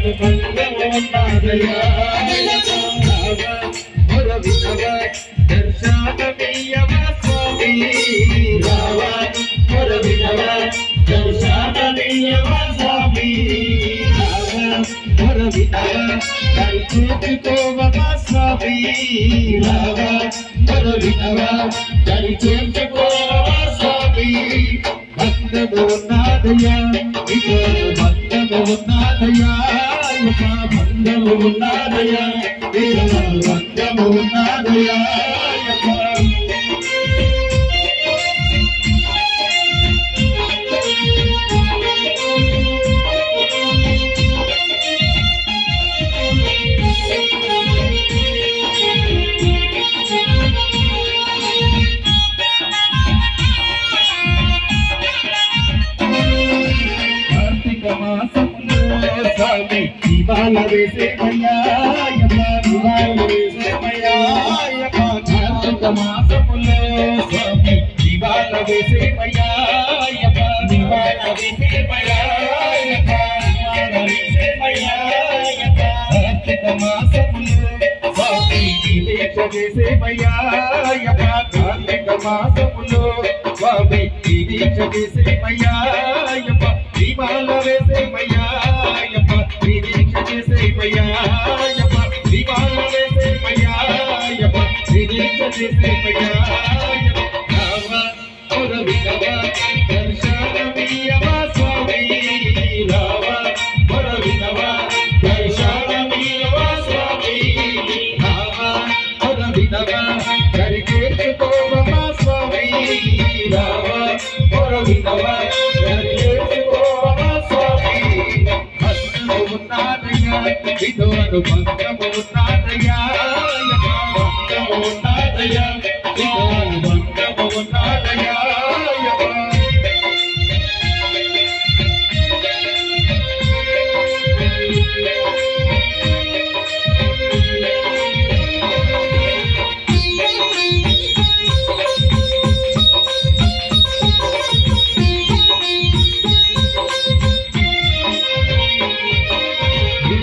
అనుబంధము ఉన్నదయ్యా దర్శనమీయవ స్వామి రావా మొరవినవ దర్శనమీయవ స్వామి రావా మొరవినవ దర్శించుకోవ స్వామి రావా మొరవినవ దర్శించుకోవ స్వామి బంధము ఉన్నదయ్యా ఇక బంధము ఉన్నదయ్యా బంధము ఉన్నదయ్యా బంధము ఉన్నదయ్యా స్వామి ఇవాళ వేసేమయ్యా ఇవాళ వేసేమయ్యా కార్తీక మాసములో స్వామి ఇవాళ వేసేమయ్యా ఇవాళ వేసేమయ్యా ఇవాళ వేసేమయ్యా కార్తీక మాసములో స్వామి దీక్ష వేసేమయ్యా కార్తీక మాసములో స్వామి దీక్ష వేసేమయ్యా ఇవాళ వేసేమయ్యా దీక్ష చేసేమయ్యా ఇవాళ వేసేమయ్యా దీక్ష చేసేమయ్యా రావా మొరవినవ దర్శనమీయవ స్వామి రావా మొరవినవ దర్శనమీయవ స్వామి రావా మొరవినవ దరిచేర్చుకోవ స్వామి రావా మొరవినవ ఇదో అనుబంధము ఉన్నదయ్యా బంధము ఉన్నదయ్యా ఇదో అనుబంధము ఉన్నదయ్యా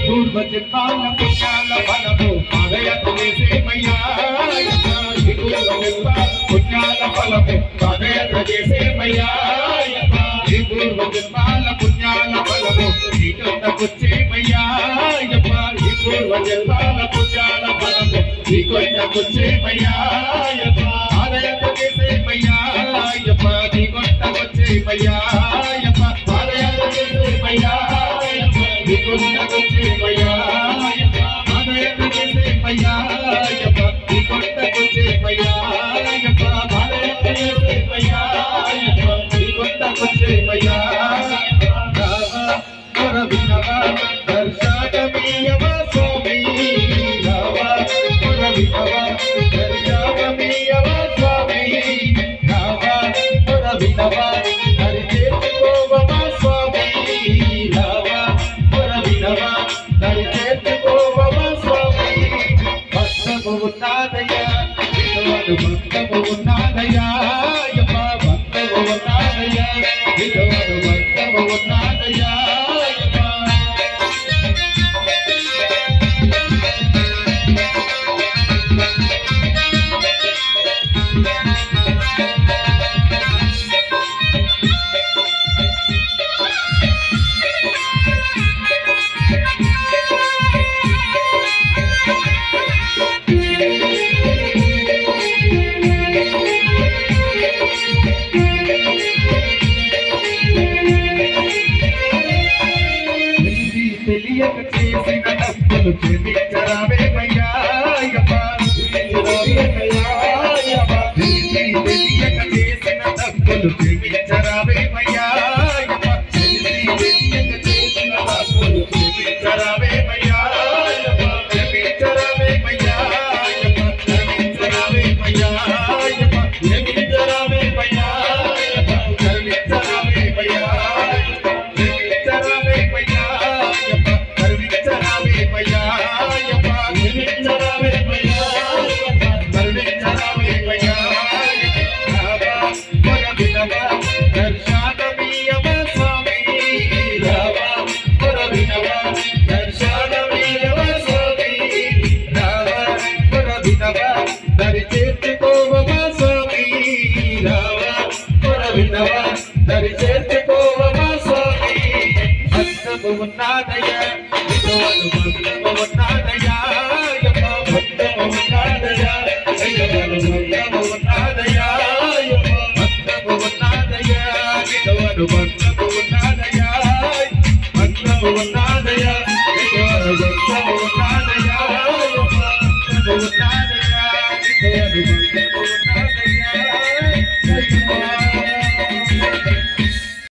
పూర్వజన్మాల పుణ్యాల ఫలము పాదయాత్ర చేసేమయ్యా పుణ్యాల ఫలము పాదయాత్ర చేసేమయ్యా పూర్వజన్మాల పుణ్యాల ఫలము నీకొచ్చేమయ్యా పూర్వజన్మాల పుణ్యాల ఫలము నీకొచ్చేమయ్యా పాదయాత్ర చేసేమయ్యా నీకొచ్చేమయ్యా పాదయాత్ర చేసేమయ్యా నీకొచ్చేమయ్యా పాదయాత్ర చేసేమయ్యా నీకొచ్చేమయ్యా పాదయాత్ర చేసేమయ్యా నీకొచ్చేమయ్యా మొరవినవ దర్శనమీయవ స్వామి రావా మొరవినవ దర్శనమీయవ స్వామి రావా మొరవినవ దరిచేర్చుకోవ స్వామి రావా మొరవినవ దరిచేర్చుకోవ స్వామి బంధము ఉన్నదయ్యా బంధము ఉన్నదయ్యా బంధము ఉన్నదయ్యా బంధము ఉన్నదయ్యా తెలియక చేసిన తప్పులు క్షమించరావేమయ్యా తెలియక చేసిన తప్పులు క్షమించరావేమయ్యా తెలియక చేసిన తప్పులు క్షమించరావేమయ్యా క్షమించరావేమయ్యా క్షమించరావేమయ్యా క్షమించరావేమయ్యా క్షమించరావేమయ్యా క్షమించరావేమయ్యా విన్నవా దరి చేర్చుకోవమా స్వామి హస్తము ఉన్నాదయ్యా